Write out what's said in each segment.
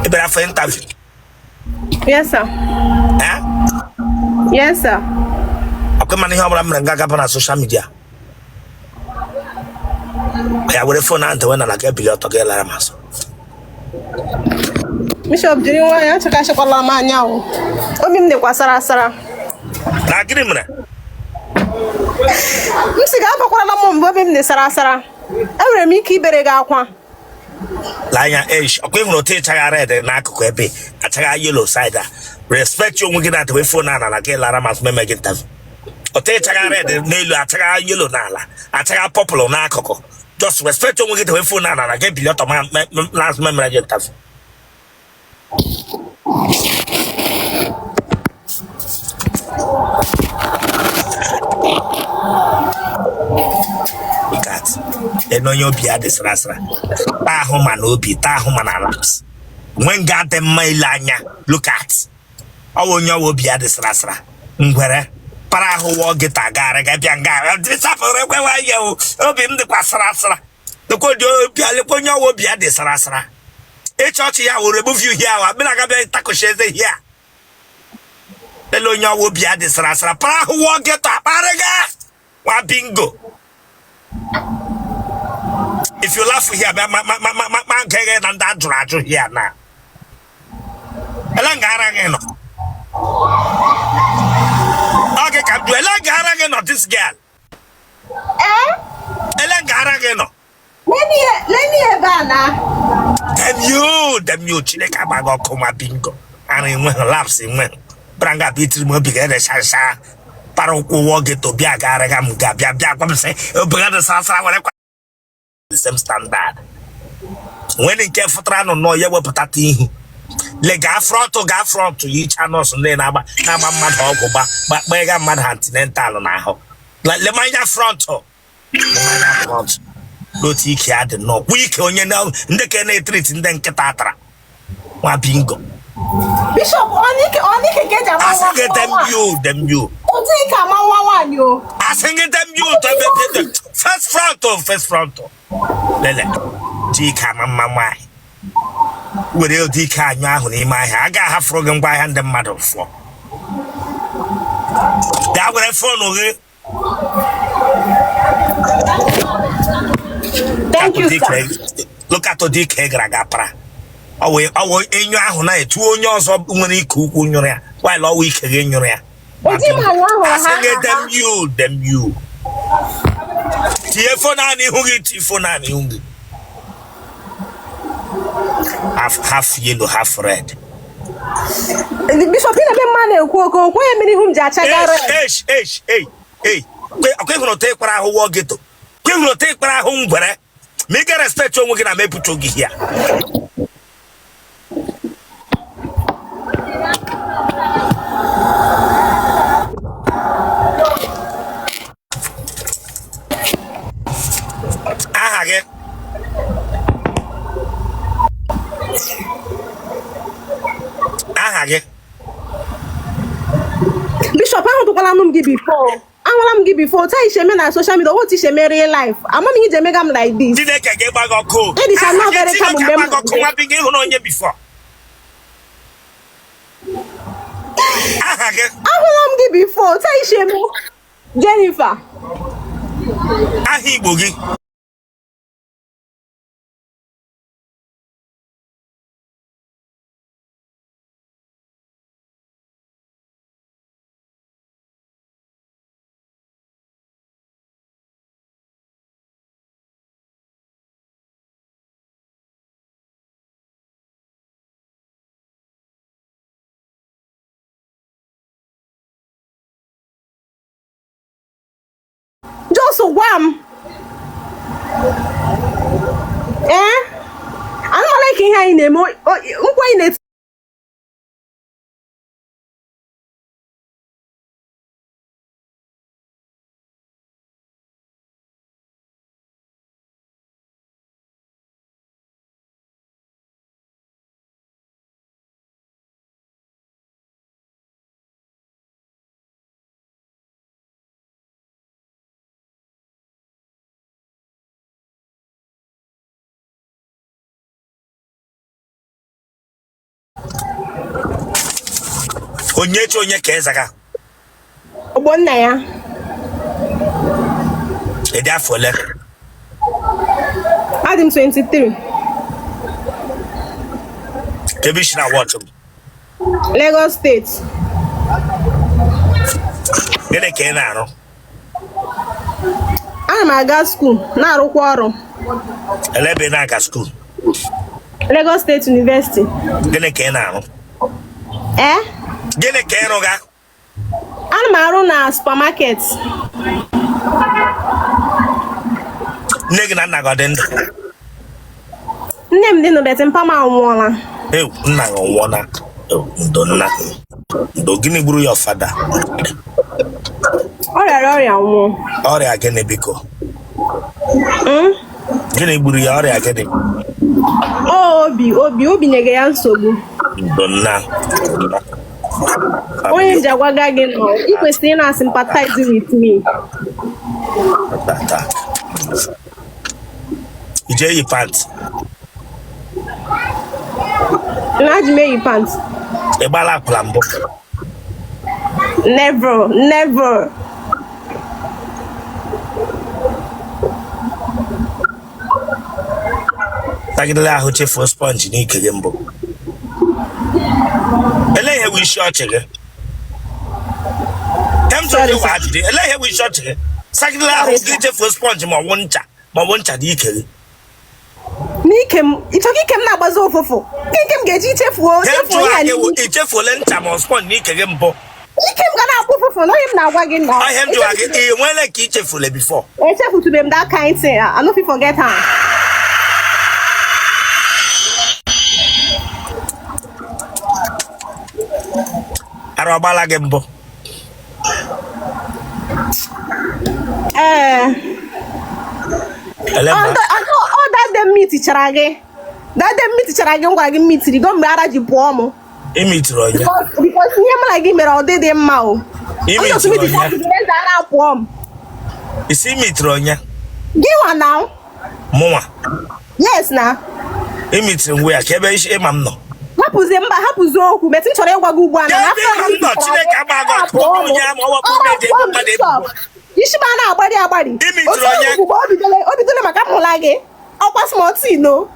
better for interview. Yes, sir. Eh? Yes, sir. Okay, man, here I'm going to social media. I would have phone and when I get below to get Laramas. Bishop, do you want to catch up on my now? Omim de Quasara Sara. Nagrimna. Mr. Gapa, Bobim de Sarasara. Every Mickey Beregaqua. Lion Ash, okay, no take I read and Nakobe, I take a yellow cider. Respect you, we get that way for Nana, like Laramas, Memegentav. Or take I read the nail, I take a yellow Nala, I take a popular Nakoko. Just respect you, we get away for Nana, I get below last memory. Enonyo bia de srasra ta homa no bi ta homa na laps when got them mailanya look at awonyo wo bia de srasra Nwere para ho wo gita gara ga bia nga disapore kwe wa ye obi m de kwa srasra the ko dio bia le konyo wo bia de srasra e church ya wo remove you here wa bina ga bia tako sheze here elonyo wo bia de srasra para ho wo gita parega wa bingo. If you laugh here, man can't and that drag here now. Elangarangeno. Okay, come to Elangarangeno, this girl. Elangarangeno. Lenny Ebana. Them you, Chileka Bago Koma Bingo. And in when laughs in when Branga Beatles will be getting a shasha. Paroko walk it to Biagam Gabia, say, oh, brother Sasa, whatever. The same standard. When in careful trying to know you were putting leg front to each channels and then about mad hog but mega mad continental now. Like the mania front. No take care the no weak on you know, the can treat in then catatra. Wa bingo. Bishop, only get them you. Take a man you. I sing it them you first front. Lele, Tika Mamma. With your Tika Yahu in my hair, I got half frogen by hand the mother for. That would have phone. Thank you, sir. Look at the Dick Gragapra. Away, in your night, 2 years of money cook on your hair, while all week again your hair. Them you. Tifonani half yellow, half red. Bishop Hey. Okay, gonna take what I will get to. We will take what I home, but make a respect to working. I may put you here. Bishop, I want to call him before. I want him before. Tell him na social media. What is real life? I'm not going to make him like this. Did they get back or cool? It is not very common. I want him before. Tell him Jennifer. Ahi boogie. Just wham. I'm not liking her in a more. Onyechi onye ka ezaka. Ogbonna ya. Edi afọ ole? Adịm 23. Kebishina watch. Lagos State. Gịnị ka ị na-arụ? Ana m aga school na-arụkwa ọrụ. Elebe na-aga school. Lagos State University. Gịnị ka ị na-arụ? Gịnị ka ị rụga? Ana m arụ na supermarket. Nne gị na nna gị ọ dị ndụ? Nne m dị ndụ bet mpa m anwụọla. Nna gị ọnwụọla. Ndo nna. Ndo gịnị gburu ya ọfada? Ọ rịara ọrịa nwụọ. Ọrịa gịnị biko? Gịnị gburu ya ọrịa gịnị? Obi nyere ya nsogbu. Ndo nna. Onye nji agwaga gị nọ, ị kwesịrị na sympathize with me. Ije eyi pants? Na-ajụ m eyi pants. Ị gbala akwụla mbụ? Never. Tagidele ahụ chefuo sponge n'ike gị mbụ. Ele ihe wụ isi ọchị gị? Ele ihe wụ isi ọchị gị? Sagidele ahụ gị chefuo sponge ma ọ wụ ncha n'ike gị. N'ike m, ịchọka ike m na-agbazi ụfụfụ. Ike m ga-eji ichefuo ya n'ihu. Ichefuole ncha ma sponge n'ike gị mbụ. Ike m ga na-akpụ ụfụfụ na onye m na-agwa gị nọ. Ihe m jụwa gị, ị nwere ka ichefule before? Echefutube m that kind thing. I no fit forget am. Arụ ọgbala gị mbụ? That day meetichara gị. That day meetichara gị ngwa gị meetiri go mgbe ara ji pụọ mụ. Imitiri onye? Because ihe m na gị mere ọ dịdị mma o. Imitiri onye? Ara pụọ m. Isi imitiri onye? Gị nwa na? Mụnwa? Yes na. Imitiri nwe ya ka ebe ịma m nọ? Hapụzi okwu metụ chọrọ ịgwa gị ugbu a na Chineke agbaghị ọkụ onye ama ọwakwu na-eje mmadụ ebubo. Isi ba na-agbari. Imitiri onye? O bidoro maka mụla gị. Ọkwa smọtin o.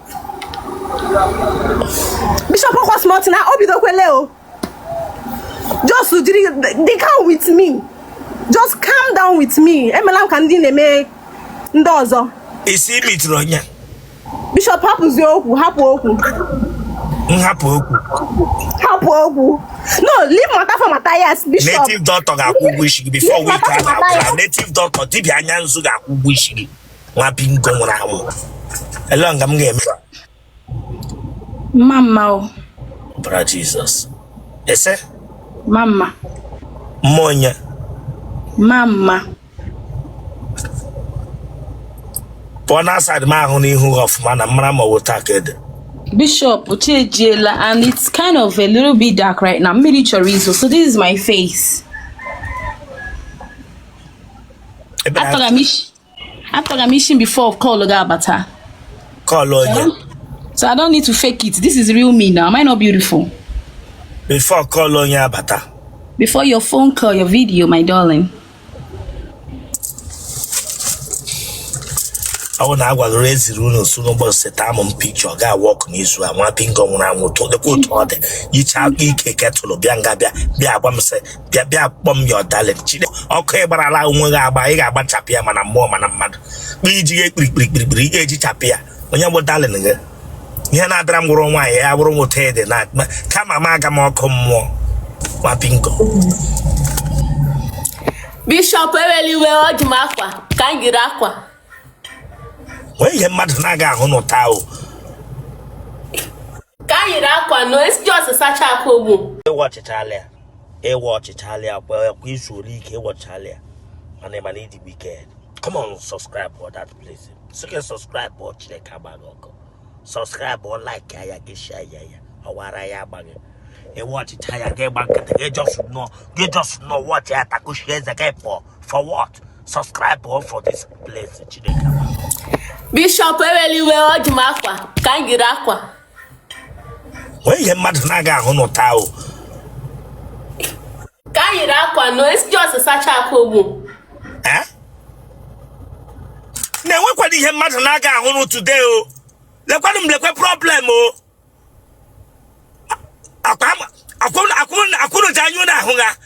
Bishop ọkwa smọtin na o bidokwele o. Just jiri dey calm with me. Just calm down with me. Emela m ka ndị na-eme ndị ọzọ. Isi imitiri onye? Bishop hapụzi okwu, hapụ okwu. Hapụ okwu. No, leave matter for Matthias, Bishop. Native doctor ga-akwụ ụgwọ isi gị before we can agwụla. Native doctor dibịa anya nzu ga-akwụ ụgwọ isi gị. Nwa bingo nwụrụ anwụ. Ele nga m ga-eme? Mama o. Bra Jesus. Ese? Mama. Monye. Mama. Pụọ na aside m ahụ n'ihu ọfụma na mara ma wota ka ede. Bishop Uchejela, and it's kind of a little bit dark right now. Mmiri chorizo, so this is my face. After I'm mission before call Abata. Call on So I don't need to fake it. This is real me now. Am I not beautiful? Before call on ya Abata. Before your phone call, your video, my darling. I want to raise the room so no one set time on picture. Guy walk in Israel. One ping on one to the court order. You child get to the Bianga Bia Bam say Bia bomb your dialect. Okay, but I allow one by a bunch of Pia man and more man and mad. BG Tapia. When you were darling again. You're not drum wrong way. I won't tell the night. Come a maga more come more. What bingo. Bishop Eweliwe Ojimakwa. Can't get aqua. When you mad naga hono tao. Can't get aqua. No, it's just a such a cool. Watch Italia. Watch Italia. Well, we should leak watch Italia. My name is the weekend. Come on, subscribe for that place. So can subscribe watch the Kabago. Subscribe or like ya get share ya. Or what I am banging. Watch Italia get back. You just know what ya taku shares the game for. For what? Subscribe for this place. Bishop Eweliwe Ojimakwa. Can't get aqua. When you mad naga hono tao. akwa no, it's just such a cool. Eh? Now what do you matter naga hunu today o? Lekwa problem o. Akunu janyu na hunga.